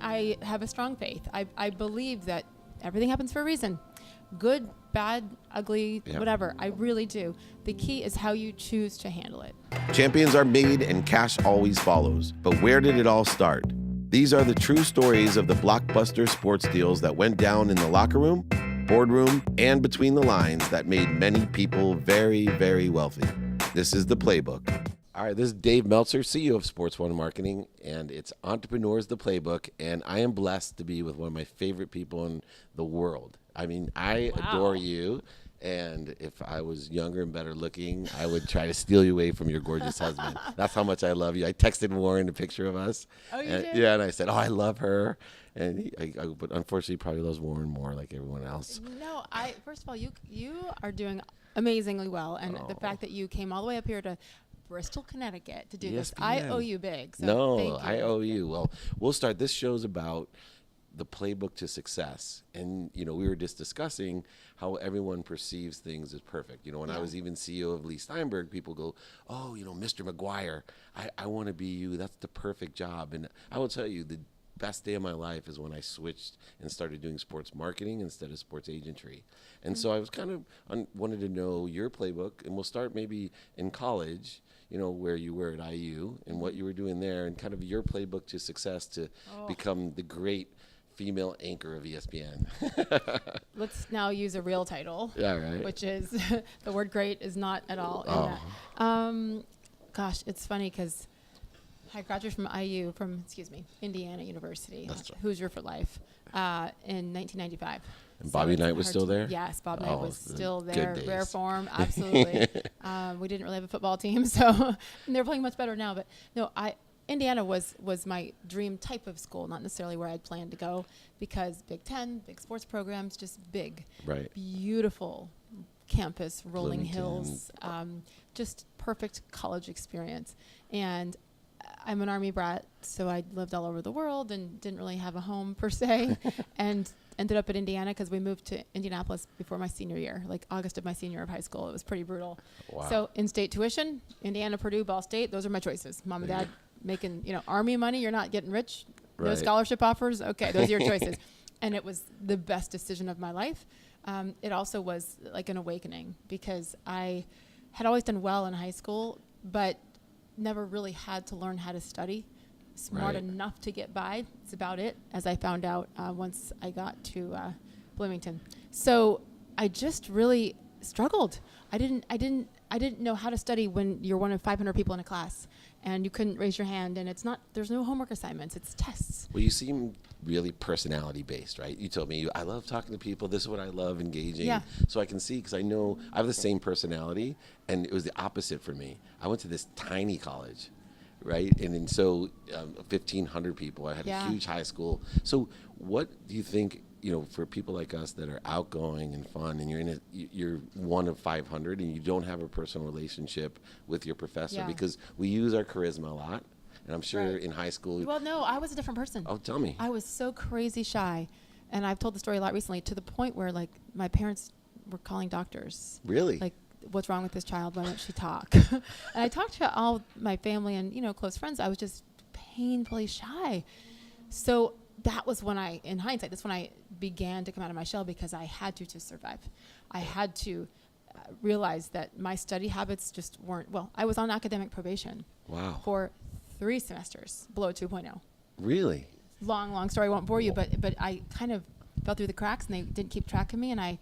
I have a strong faith. I believe that everything happens for a reason. Good, bad, ugly, whatever. I really do. The key is how you choose to handle it. Champions are made and cash always follows. But where did it all start? These are the true stories of the blockbuster sports deals that went down in the locker room, boardroom, and between the lines that made many people very, very wealthy. This is The Playbook. All right, this is Dave Meltzer, CEO of Sports One Marketing, and it's Entrepreneurs, The Playbook, and I am blessed to be with one of my favorite people in the world. I mean, I adore you, and if I was younger and better looking, I would try to steal you away from your gorgeous husband. That's how much I love you. I texted Warren a picture of us. Oh, you did? Yeah, and I said, I love her. And but unfortunately, he probably loves Warren more like everyone else. No, first of all, you are doing amazingly well, and the fact that you came all the way up here to Bristol, Connecticut to do this, I owe you big. So thank you. I owe you. Well, we'll start. This show's about the playbook to success. And, we were just discussing how everyone perceives things as perfect. When I was even CEO of Leigh Steinberg, people go, Mr. McGuire, I want to be you. That's the perfect job. And I will tell you, the best day of my life is when I switched and started doing sports marketing instead of sports agentry. And so I was kind of wanted to know your playbook, and we'll start maybe in college, where you were at IU and what you were doing there, and kind of your playbook to success to become the great female anchor of ESPN. Let's now use a real title. Yeah, right. Which is, the word great is not at all in that. Gosh, it's funny because I graduated from Indiana University, Hoosier for life, in 1995. And Bobby Knight was still there? Yes, Bob Knight was still there, rare form, absolutely. We didn't really have a football team, so they're playing much better now. But no, Indiana was my dream type of school, not necessarily where I'd planned to go, because Big Ten, big sports programs, just big, beautiful campus, rolling hills, just perfect college experience. And I'm an Army brat, so I lived all over the world and didn't really have a home per se, and ended up at Indiana because we moved to Indianapolis before my senior year, like August of my senior year of high school. It was pretty brutal. Wow. So in-state tuition, Indiana, Purdue, Ball State, those are my choices. Mom and Dad making, Army money, you're not getting rich. No scholarship offers. Okay, those are your choices. And it was the best decision of my life. It also was like an awakening because I had always done well in high school, but never really had to learn how to study. Smart enough to get by. It's about it, as I found out once I got to Bloomington. So I just really struggled. I didn't know how to study when you're one of 500 people in a class and you couldn't raise your hand, and there's no homework assignments, it's tests. Well, you seem really personality based, right? You told me, I love talking to people, this is what I love, engaging. Yeah. So I can see, because I know I have the same personality, and it was the opposite for me. I went to this tiny college, right? And so 1,500 people, I had a huge high school. So what do you think, for people like us that are outgoing and fun, and you're one of 500 and you don't have a personal relationship with your professor, because we use our charisma a lot. And I'm sure in high school. Well, no, I was a different person. Oh, tell me. I was so crazy shy. And I've told the story a lot recently, to the point where my parents were calling doctors. Really? Like, what's wrong with this child? Why won't she talk? And I talked to all my family and, close friends. I was just painfully shy. So that was when in hindsight, that's when I began to come out of my shell, because I had to survive. I had to realize that my study habits just weren't, I was on academic probation. Wow. For 3 semesters below 2.0. Really? Long story. I won't bore you, but I kind of fell through the cracks, and they didn't keep track of me, and I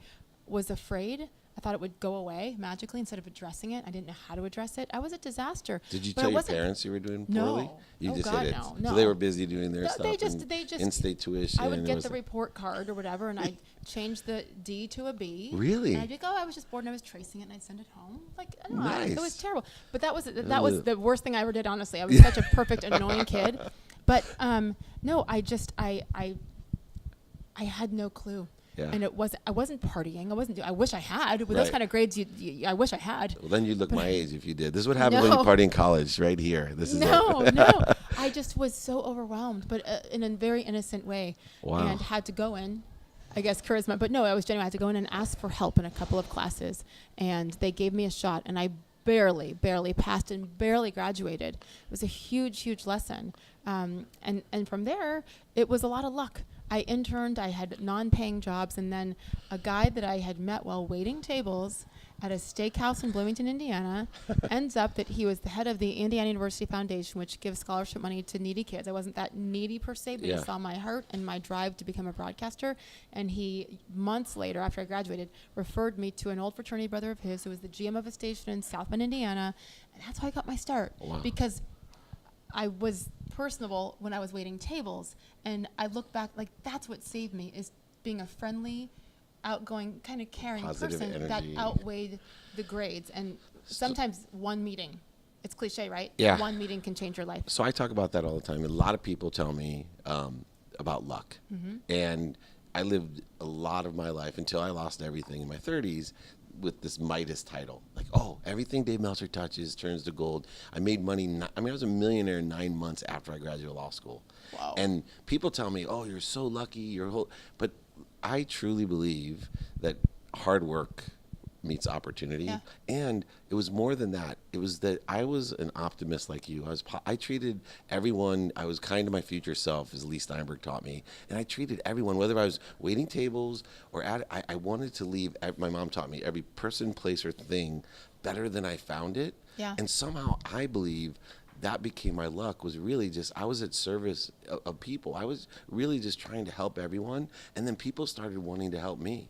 was afraid. I thought it would go away magically instead of addressing it. I didn't know how to address it. I was a disaster. Did you tell your parents you were doing poorly? No. You just God, hid it. No. So they were busy doing their stuff. They just in-state tuition. I would get the report card or whatever, and I'd change the D to a B. Really? And I'd be like, I was just bored, and I was tracing it, and I'd send it home. Like, I don't know. Nice. It was terrible. But that was the worst thing I ever did, honestly. I was such a perfect, annoying kid. But no, I had no clue. Yeah. And I wasn't partying. I wish I had. With those kind of grades, I wish I had. Well, then you'd look my age if you did. This is what happens when you party in college, right here. This is no. I just was so overwhelmed, but in a very innocent way. Wow. And had to go in, I guess, charisma. But no, I was genuine. I had to go in and ask for help in a couple of classes. And they gave me a shot, and I barely passed and barely graduated. It was a huge lesson. And from there, it was a lot of luck. I interned, I had non-paying jobs, and then a guy that I had met while waiting tables at a steakhouse in Bloomington, Indiana, ends up that he was the head of the Indiana University Foundation, which gives scholarship money to needy kids. I wasn't that needy per se, but he saw my heart and my drive to become a broadcaster. And he, months later, after I graduated, referred me to an old fraternity brother of his who was the GM of a station in South Bend, Indiana. And that's how I got my start. Wow. Because I was personable when I was waiting tables, and I look back, like, that's what saved me, is being a friendly, outgoing, kind of caring Positive person energy. that outweighed the grades. And sometimes one meeting, it's cliche, right? Yeah. One meeting can change your life. So I talk about that all the time. A lot of people tell me about luck. And I lived a lot of my life until I lost everything in my 30s with this Midas title. Like, oh, everything Dave Meltzer touches turns to gold. I made money. I was a millionaire 9 months after I graduated law school. Wow. And people tell me, oh, you're so lucky. But I truly believe that hard work meets opportunity. Yeah. And it was more than that. It was that I was an optimist like you. I treated everyone, I was kind to my future self, as Leigh Steinberg taught me. And I treated everyone, whether I was waiting tables or I wanted to leave, my mom taught me, every person, place, or thing better than I found it. Yeah. And somehow I believe that became my luck, was really just, I was at service of people. I was really just trying to help everyone. And then people started wanting to help me.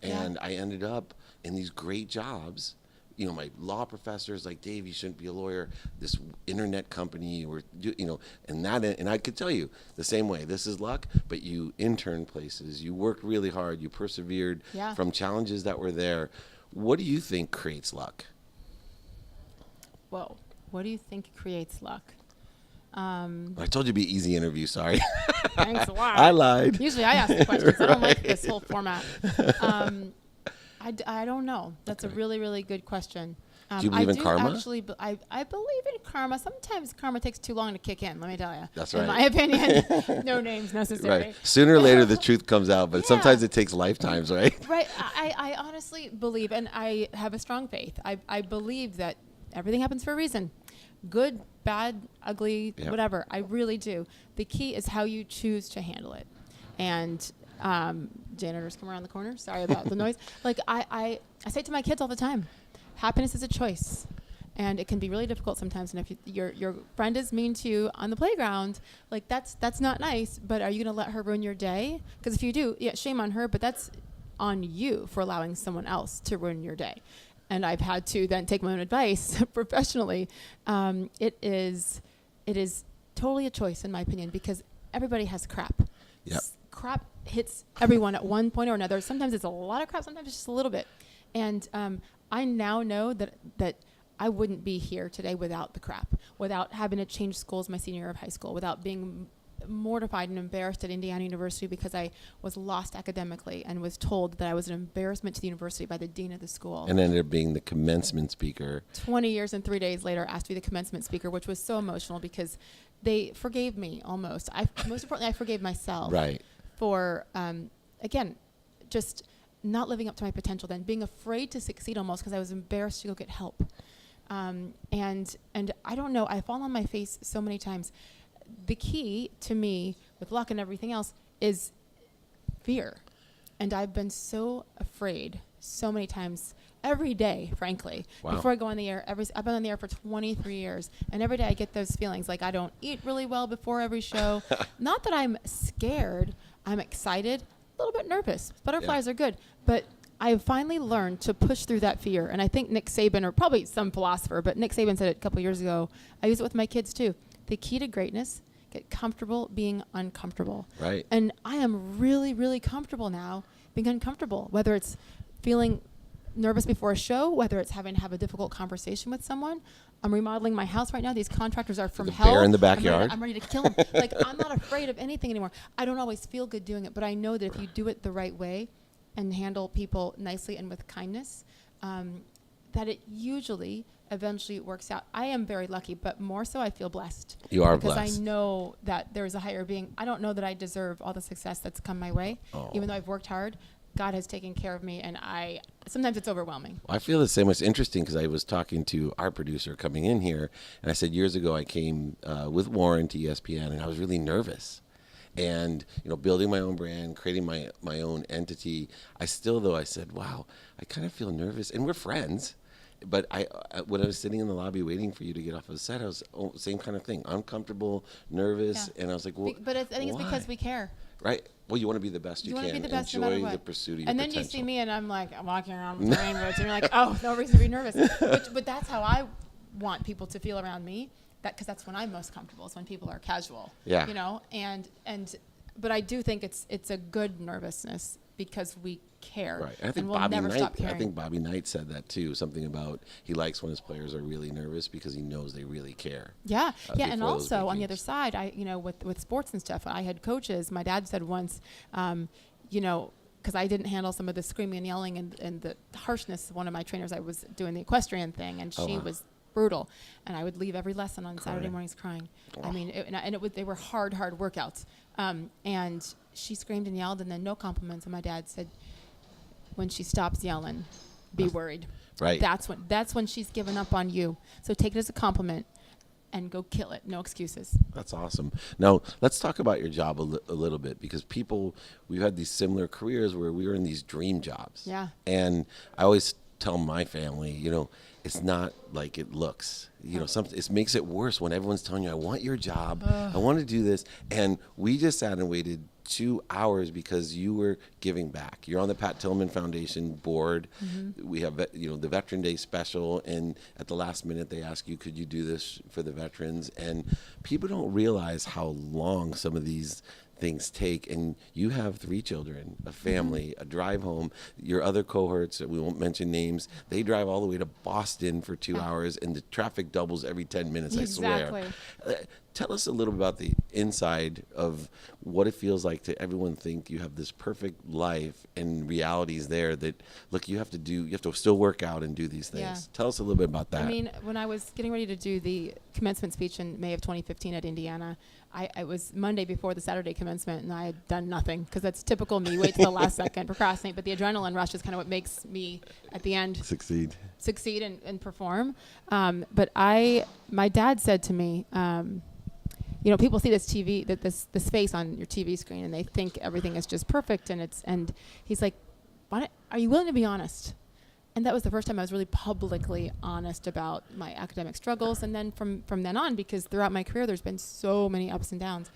And I ended up in these great jobs. You know, my law professors like, Dave, you shouldn't be a lawyer. This internet company, and I could tell you the same way. This is luck, but you interned places. You worked really hard. You persevered from challenges that were there. What do you think creates luck? Whoa. What do you think creates luck? I told you it'd be an easy interview. Sorry. Thanks a lot. I lied. Usually I ask the questions. I don't like this whole format. I don't know. That's a really, really good question. Do you believe in karma? Actually, I believe in karma. Sometimes karma takes too long to kick in, let me tell you. That's right. In my opinion. No names necessary. Right. Sooner or later, the truth comes out, but sometimes it takes lifetimes, right? Right. I honestly believe, and I have a strong faith. I believe that everything happens for a reason. Good, bad, ugly, whatever. I really do. The key is how you choose to handle it. And janitors come around the corner. Sorry about the noise. Like I say to my kids all the time, happiness is a choice. And it can be really difficult sometimes. And if your friend is mean to you on the playground, like that's not nice. But are you going to let her ruin your day? Because if you do, shame on her. But that's on you for allowing someone else to ruin your day. And I've had to then take my own advice professionally. It is totally a choice, in my opinion, because everybody has crap. Yep. Crap hits everyone at one point or another. Sometimes it's a lot of crap. Sometimes it's just a little bit. And I now know that I wouldn't be here today without the crap, without having to change schools my senior year of high school, without being mortified and embarrassed at Indiana University because I was lost academically and was told that I was an embarrassment to the university by the dean of the school. And ended up being the commencement speaker. 20 years and 3 days later, asked to be the commencement speaker, which was so emotional because they forgave me almost. Most importantly, I forgave myself. Right. For, again, just not living up to my potential then, being afraid to succeed almost because I was embarrassed to go get help. And I don't know, I fall on my face so many times. The key to me with luck and everything else is fear. And I've been so afraid so many times every day, frankly. Wow. Before I go on the air, I've been on the air for 23 years. And every day I get those feelings like I don't eat really well before every show. Not that I'm scared. I'm excited, a little bit nervous. Butterflies are good. But I finally learned to push through that fear. And I think Nick Saban, or probably some philosopher, but Nick Saban said it a couple years ago. I use it with my kids too. The key to greatness, get comfortable being uncomfortable. Right. And I am really, really comfortable now being uncomfortable, whether it's feeling nervous before a show, whether it's having to have a difficult conversation with someone. I'm remodeling my house right now. These contractors are from hell. Bear in the backyard. I'm ready to kill them. Like, I'm not afraid of anything anymore. I don't always feel good doing it, but I know that if you do it the right way and handle people nicely and with kindness, that it usually eventually works out. I am very lucky, but more so I feel blessed. You are because blessed. I know that there is a higher being. I don't know that I deserve all the success that's come my way. Even though I've worked hard, God has taken care of me, and I sometimes it's overwhelming. I feel the same. It's interesting because I was talking to our producer coming in here, and I said years ago I came with Warren to ESPN, and I was really nervous. And, building my own brand, creating my own entity, I said, wow, I kind of feel nervous. And we're friends. But when I was sitting in the lobby waiting for you to get off of the set, I was same kind of thing, uncomfortable, nervous. Yeah. And I was like, well, but I think it's because we care. Right. Well, you want to be the best you can. You want to be the best Enjoy no matter what. The pursuit of your And then potential. you see me and I'm like, I'm walking around with rainbows. And you're like, oh, no reason to be nervous. But that's how I want people to feel around me. Because that's when I'm most comfortable, is when people are casual. Yeah. But I do think it's a good nervousness because we care. Right. And I think we'll never stop caring. I think Bobby Knight said that too. Something about he likes when his players are really nervous because he knows they really care. Yeah. And also on the other side, with sports and stuff, I had coaches. My dad said once, because I didn't handle some of the screaming and yelling and the harshness. One of my trainers, I was doing the equestrian thing, and she was brutal, and I would leave every lesson on Saturday mornings crying. I mean, they were hard workouts, and she screamed and yelled, and then no compliments. And my dad said, when she stops yelling, be worried. Right. That's when she's given up on you. So take it as a compliment and go kill it. No excuses. That's awesome. Now let's talk about your job a little bit, because we've had these similar careers where we were in these dream jobs. Yeah. And I always tell my family, it's not like it looks. It makes it worse when everyone's telling you, I want your job, I want to do this. And we just sat and waited 2 hours because you were giving back. You're on the Pat Tillman Foundation board. Mm-hmm. We have, the Veteran Day special, and at the last minute they ask you, could you do this for the veterans? And people don't realize how long some of these things take. And you have 3 children, a family, a drive home. Your other cohorts, we won't mention names, they drive all the way to Boston for 2 hours, and the traffic doubles every 10 minutes, exactly. I swear. Tell us a little about the inside of what it feels like to everyone think you have this perfect life, and reality is there that, look, you have to still work out and do these things. Yeah. Tell us a little bit about that. I mean, when I was getting ready to do the commencement speech in May of 2015 at Indiana, I was Monday before the Saturday commencement, and I had done nothing, because that's typical me, wait till the last second, procrastinate. But the adrenaline rush is kind of what makes me, at the end, succeed and perform. But my dad said to me, people see this TV, this face on your TV screen, and they think everything is just perfect, and he's like, are you willing to be honest? And that was the first time I was really publicly honest about my academic struggles. And then from then on, because throughout my career, there's been so many ups and downs.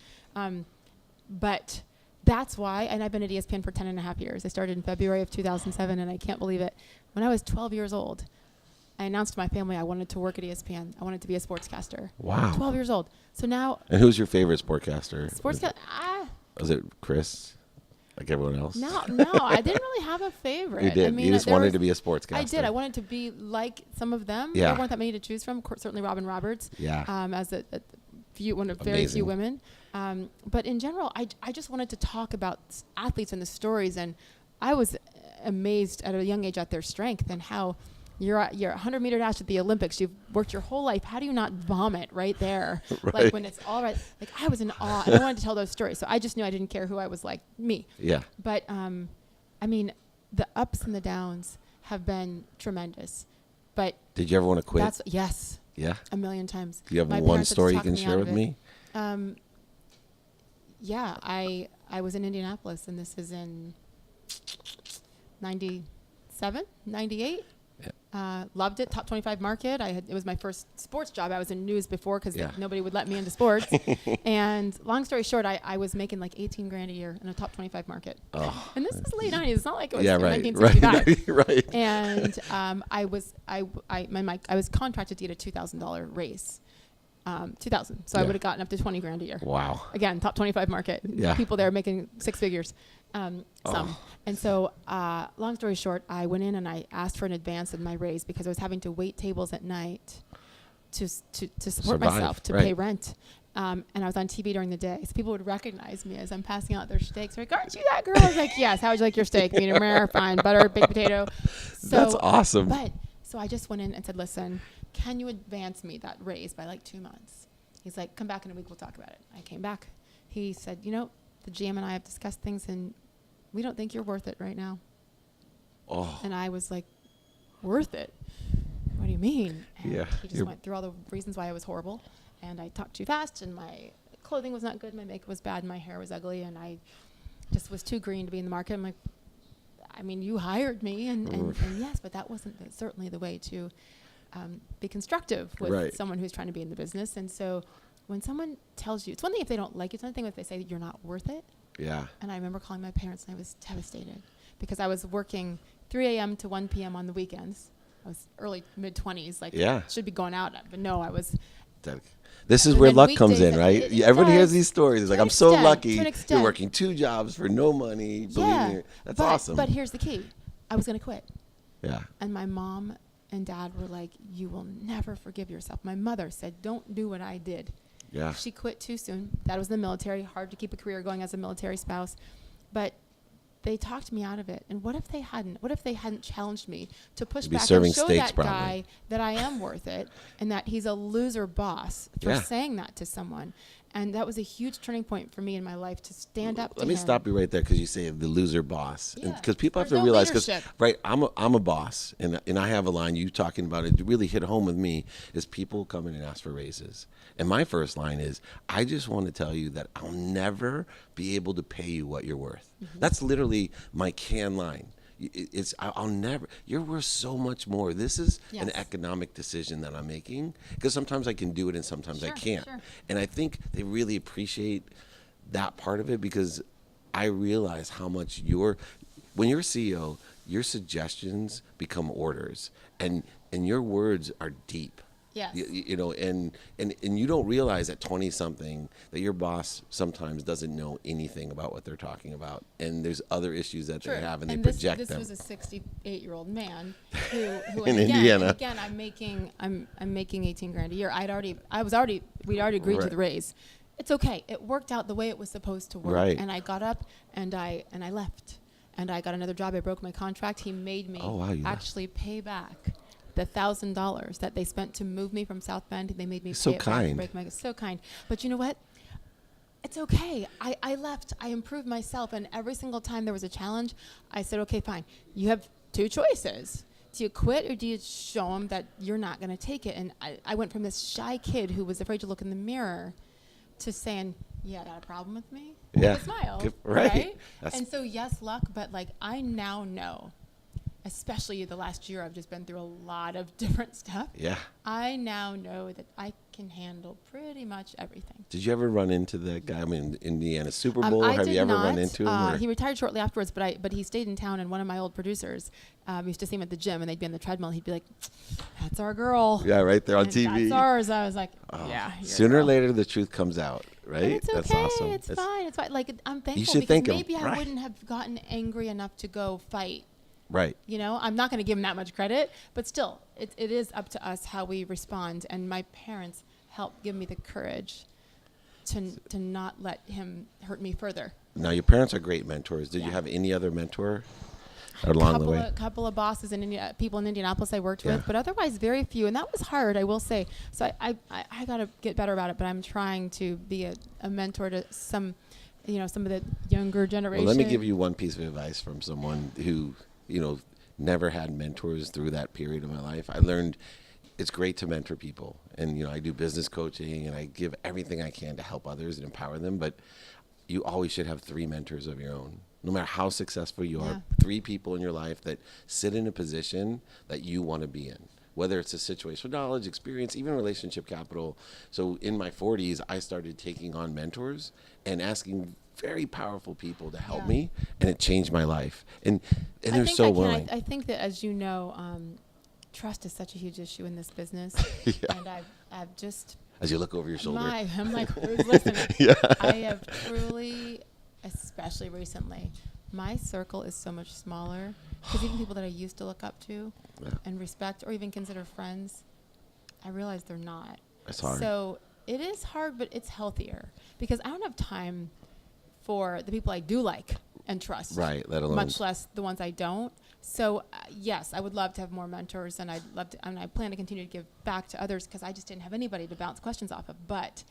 But that's why, and I've been at ESPN for 10 and a half years. I started in February of 2007, and I can't believe it. When I was 12 years old, I announced to my family I wanted to work at ESPN. I wanted to be a sportscaster. Wow. 12 years old. So now. And who's your favorite sportscaster? Was it Chris? Like everyone else? No, I didn't really have a favorite. You did. I mean, you just wanted to be a sportscaster. I did. I wanted to be like some of them. Yeah. There weren't that many to choose from. Certainly Robin Roberts. Yeah. As one of very few women. But in general, I just wanted to talk about athletes and the stories. And I was amazed at a young age at their strength and how you're 100-meter dash at the Olympics. You've worked your whole life. How do you not vomit right there? Right. Like when it's all right. Like I was in awe. And I wanted to tell those stories. So I just knew I didn't care who I was like, me. Yeah. But I mean, the ups and the downs have been tremendous. But did you ever want to quit? Yes. Yeah. A million times. Do you have one story you can share with me? Yeah. I was in Indianapolis, and this is in 97, 98. Yeah. Loved it. Top 25 market. It was my first sports job. I was in news before because nobody would let me into sports. And long story short, I was making like $18,000 a year in a top 25 market. Oh, and this is late 90s. It's not like it was 1965. Right. And I was contracted to get a $2,000 raise. 2000. So I would have gotten up to $20,000 a year. Wow. Again, top 25 market. Yeah. People there making 6 figures. And so, long story short, I went in and I asked for an advance of my raise because I was having to wait tables at night to support myself, to pay rent. And I was on TV during the day. So people would recognize me as I'm passing out their steaks. They're like, aren't you that girl? I was like, yes. How would you like your steak? Medium rare, fine, butter, baked potato. So, that's awesome. So I just went in and said, listen, can you advance me that raise by like 2 months? He's like, come back in a week, we'll talk about it. I came back. He said, the GM and I have discussed things, and we don't think you're worth it right now. Oh. And I was like, worth it? What do you mean? And Yeah. he just went through all the reasons why I was horrible. And I talked too fast, and my clothing was not good, my makeup was bad, my hair was ugly, and I just was too green to be in the market. I'm like, I mean, you hired me, and yes, but that wasn't certainly the way to be constructive with someone who's trying to be in the business. And so when someone tells you, it's one thing if they don't like you, it's another thing if they say that you're not worth it. Yeah. And I remember calling my parents, and I was devastated because I was working 3 a.m. to 1 p.m. on the weekends. I was early, mid-20s, like should be going out, but no, I was... This is where luck comes in, right? Everyone hears these stories. It's like, I'm so lucky. You're working 2 jobs for no money. Believe me. That's awesome. But here's the key. I was going to quit. Yeah. And my mom and dad were like, you will never forgive yourself. My mother said, don't do what I did. Yeah. She quit too soon. Dad was in the military. Hard to keep a career going as a military spouse. But they talked me out of it. And what if they hadn't? What if they hadn't challenged me to push back and show that guy that I am worth it and that he's a loser boss for saying that to someone? And that was a huge turning point for me in my life to stand up to him. Let me stop you right there because you say the loser boss. Because people have to realize, because I'm a boss, and I have a line, you talking about it really hit home with me, is people come in and ask for raises. And my first line is, I just want to tell you that I'll never be able to pay you what you're worth. Mm-hmm. That's literally my can line. I'll never, you're worth so much more. This is an economic decision that I'm making, because sometimes I can do it and sometimes I can't. Sure. And I think they really appreciate that part of it, because I realize how much when you're a CEO, your suggestions become orders, and your words are deep. Yes. You know, and you don't realize at 20-something that your boss sometimes doesn't know anything about what they're talking about, and there's other issues that they have, and they project them. This was a 68-year-old man who in Indiana. And again, I'm making $18,000 a year. We'd already agreed to the raise. It's okay. It worked out the way it was supposed to work. Right. And I got up and I left, and I got another job. I broke my contract. He made me actually pay back the $1,000 that they spent to move me from South Bend. They made me pay it back. So kind. But you know what? It's okay. I left. I improved myself. And every single time there was a challenge, I said, okay, fine. You have 2 choices. Do you quit, or do you show them that you're not going to take it? And I went from this shy kid who was afraid to look in the mirror to saying, yeah, got a problem with me? Yeah. With a smile. Right. And so, yes, luck, but like I now know, especially the last year, I've just been through a lot of different stuff. Yeah. I now know that I can handle pretty much everything. Did you ever run into that guy in Indiana Super Bowl? Have you ever run into him? He retired shortly afterwards, but he stayed in town, and one of my old producers used to see him at the gym, and they'd be on the treadmill. He'd be like, that's our girl. Yeah, right there on TV. That's ours. I was like, yeah. Sooner or later, the truth comes out, right? And it's okay. That's awesome. It's fine. It's fine. Like, I'm thankful, you should because thank maybe him. I wouldn't have gotten angry enough to go fight. Right. You know, I'm not going to give him that much credit, but still, it is up to us how we respond. And my parents helped give me the courage to not let him hurt me further. Now, your parents are great mentors. Did you have any other mentor along the way? A couple of bosses and people in Indianapolis I worked with, but otherwise very few. And that was hard, I will say. So I got to get better about it, but I'm trying to be a mentor to some of the younger generation. Well, let me give you one piece of advice from someone who, never had mentors through that period of my life. I learned it's great to mentor people. And, I do business coaching, and I give everything I can to help others and empower them. But you always should have 3 mentors of your own. No matter how successful you are, 3 people in your life that sit in a position that you want to be in. Whether it's a situational knowledge, experience, even relationship capital. So in my 40s, I started taking on mentors and asking very powerful people to help me, and it changed my life. And they're so willing. I think that, as you know, trust is such a huge issue in this business. And I've just... As you look over your shoulder. I'm like, who's listening? I have truly, especially recently, my circle is so much smaller, because even people that I used to look up to and respect or even consider friends, I realize they're not. It's hard. So it is hard, but it's healthier, because I don't have time for the people I do like and trust. Right, let alone. Much less the ones I don't. So yes, I would love to have more mentors, and I plan to continue to give back to others, because I just didn't have anybody to bounce questions off of. But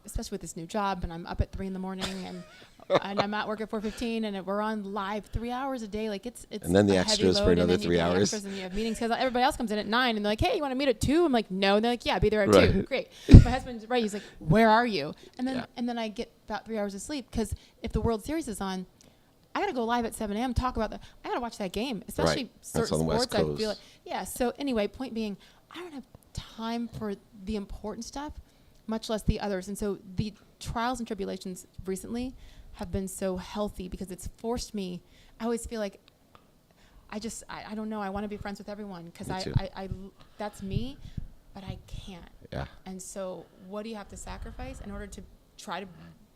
especially with this new job, and I'm up at 3 a.m. and and I'm at work at 4:15, and we're on live 3 hours a day. Like it's and then the a heavy extras for load, another and then 3 hours. extras, and you have meetings because everybody else comes in at 9, and they're like, hey, you want to meet at 2? I'm like, no. And they're like, yeah, be there at 2. Great. My husband's right. He's like, where are you? And then I get about 3 hours of sleep because if the World Series is on, I got to go live at 7 a.m. talk about I got to watch that game, especially certain sports. I feel like, yeah. So anyway, point being, I don't have time for the important stuff, much less the others. And so the trials and tribulations recently have been so healthy because it's forced me. I always feel like I don't know. I want to be friends with everyone because I that's me, but I can't. Yeah. And so what do you have to sacrifice in order to try to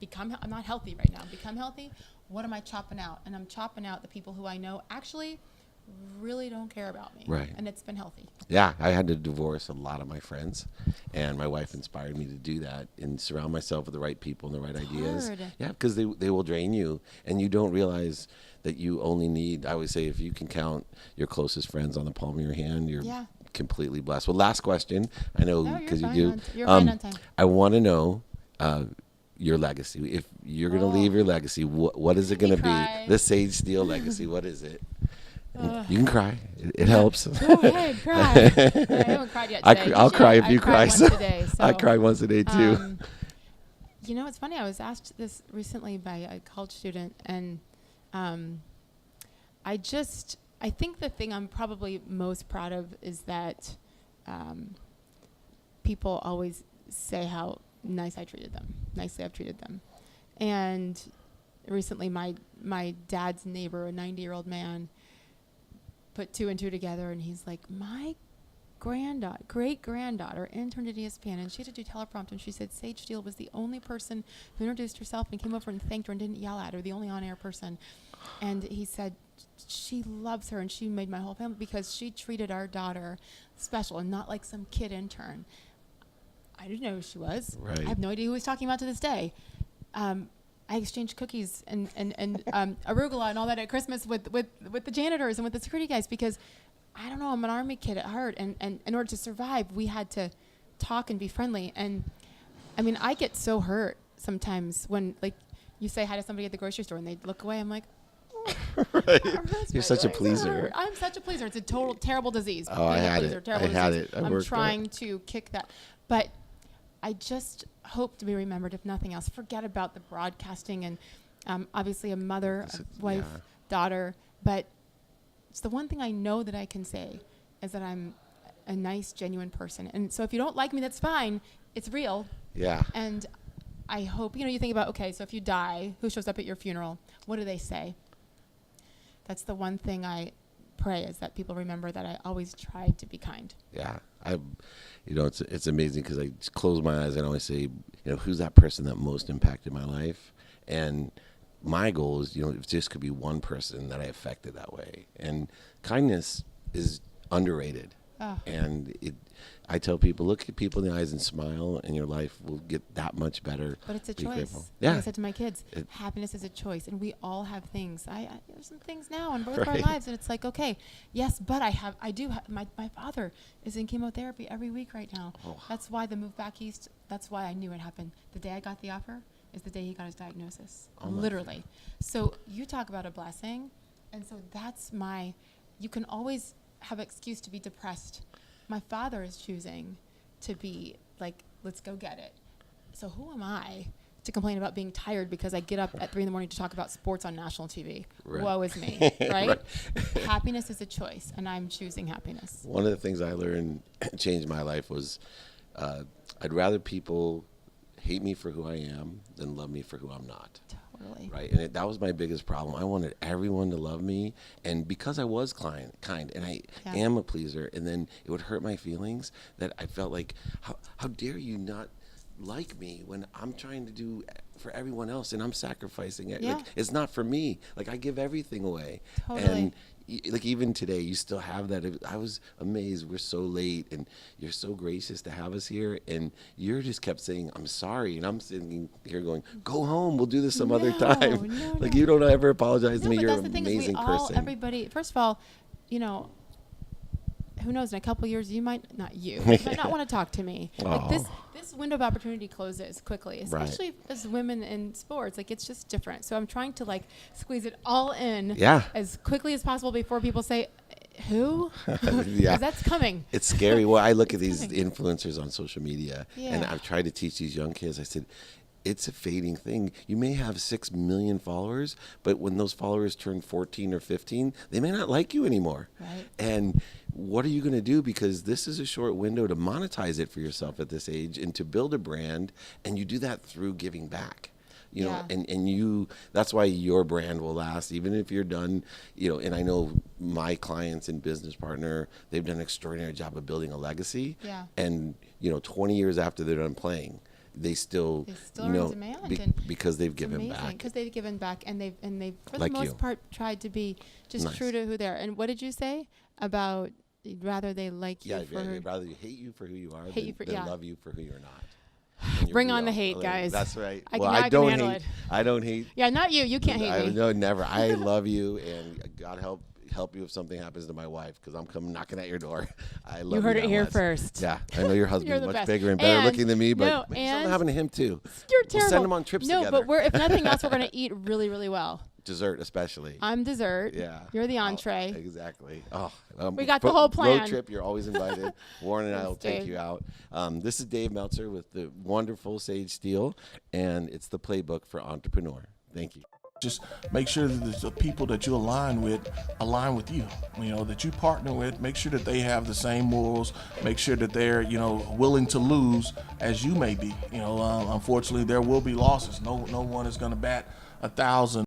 become, I'm not healthy right now, become healthy? What am I chopping out? And I'm chopping out the people who I know actually really don't care about me. Right. And it's been healthy. Yeah, I had to divorce a lot of my friends, and my wife inspired me to do that and surround myself with the right people and the right ideas. Hard. Yeah, because they will drain you, and you don't realize that you only need, I always say, if you can count your closest friends on the palm of your hand, you're completely blessed. Well, last question. I know because you do. You're fine on time. I want to know your legacy. If you're going to leave your legacy, what is it going to be? The Sage Steele legacy, what is it? You can cry. It helps. Go ahead, cry. I haven't cried yet today. I'll cry if you cry. Once a day, so. I cry once a day too. You know, it's funny. I was asked this recently by a college student, and I think the thing I'm probably most proud of is that people always say how nicely I've treated them. And recently my dad's neighbor, a 90-year-old man, put 2 and 2 together, and he's like, my great-granddaughter interned at ESPN, and she had to do teleprompter, and she said Sage Steele was the only person who introduced herself and came over and thanked her and didn't yell at her, the only on-air person. And he said she loves her, and she made my whole family because she treated our daughter special and not like some kid intern. I didn't know who she was. Right. I have no idea who he's talking about to this day. I exchanged cookies and arugula and all that at Christmas with the janitors and with the security guys because, I don't know, I'm an Army kid at heart. And in order to survive, we had to talk and be friendly. And, I mean, I get so hurt sometimes when, like, you say hi to somebody at the grocery store and they look away. I'm like, right. You're such a pleaser. I'm such a pleaser. It's a total terrible disease. Oh, I had it. I'm trying to kick that. But I just hope to be remembered, if nothing else. Forget about the broadcasting and obviously a mother, a wife, daughter. But it's the one thing I know that I can say is that I'm a nice, genuine person. And so if you don't like me, that's fine. It's real. Yeah. And I hope, you think about, okay, so if you die, who shows up at your funeral? What do they say? That's the one thing I pray is that people remember that I always tried to be kind. Yeah. It's amazing because I just close my eyes and I always say, who's that person that most impacted my life? And my goal is, if this could be one person that I affected that way. And kindness is underrated. Oh. And I tell people, look at people in the eyes and smile, and your life will get that much better. But it's a choice. Grateful. Like I said to my kids, happiness is a choice, and we all have things. There's some things now in both of our lives, and it's like, okay, yes, but my father is in chemotherapy every week right now. Oh. That's why the move back east, that's why I knew it happened. The day I got the offer is the day he got his diagnosis, literally. So you talk about a blessing, and so that's you can always have an excuse to be depressed. My father is choosing to be like, let's go get it. So who am I to complain about being tired because I get up at 3 a.m. to talk about sports on national TV? Right. Woe is me, right? Happiness is a choice, and I'm choosing happiness. One of the things I learned changed my life was I'd rather people hate me for who I am than love me for who I'm not. Totally. Right, and that was my biggest problem. I wanted everyone to love me, and because I was kind, and I am a pleaser, and then it would hurt my feelings that I felt like, how dare you not like me when I'm trying to do for everyone else and I'm sacrificing it. Like, it's not for me. Like, I give everything away. Totally. And like, even today, you still have that. I was amazed. We're so late, and you're so gracious to have us here. And you just kept saying, I'm sorry. And I'm sitting here going, go home. We'll do this some other time. Like, you don't ever apologize to me. You're an amazing person. Everybody, first of all, who knows, in a couple years, you might not want to talk to me. Like this window of opportunity closes quickly, especially as women in sports. Like, it's just different. So I'm trying to like squeeze it all in as quickly as possible before people say, who? Yeah, that's coming. It's scary. Well, I look at these influencers on social media, and I've tried to teach these young kids. I said, it's a fading thing. You may have 6 million followers, but when those followers turn 14 or 15, they may not like you anymore. Right. And what are you going to do? Because this is a short window to monetize it for yourself at this age and to build a brand, and you do that through giving back. You know, and you, that's why your brand will last, even if you're done, you know, and I know my clients and business partner, they've done an extraordinary job of building a legacy. Yeah. And, you know, 20 years after they're done playing, they still are in demand because they've given back. Because they've given back, and they've for like the most part tried to be just true to who they are. And what did you say about rather they like you for rather they hate you for who you are than love you for who you're not. Bring on the hate, guys. That's right. I don't hate. I don't hate. Yeah, not you. You can't hate me. No, never. I love you, and God help you if something happens to my wife, because I'm coming knocking at your door. I love you. You heard it here first. Yeah, I know your husband's much best. bigger and better looking than me, but something happened to him too. You're terrible. We'll send him on trips together. No, but if nothing else, we're gonna eat really, really well. Dessert especially. I'm dessert. Yeah. You're the entree. Exactly. We got the whole plan. Road trip. You're always invited. Warren and I will take you out. This is Dave Meltzer with the wonderful Sage Steele, and it's the Playbook for Entrepreneur. Thank you. Just make sure that the people that you align with you. You know, that you partner with. Make sure that they have the same morals. Make sure that they're, you know, willing to lose as you may be. You know, unfortunately, there will be losses. No one is going to bat 1,000.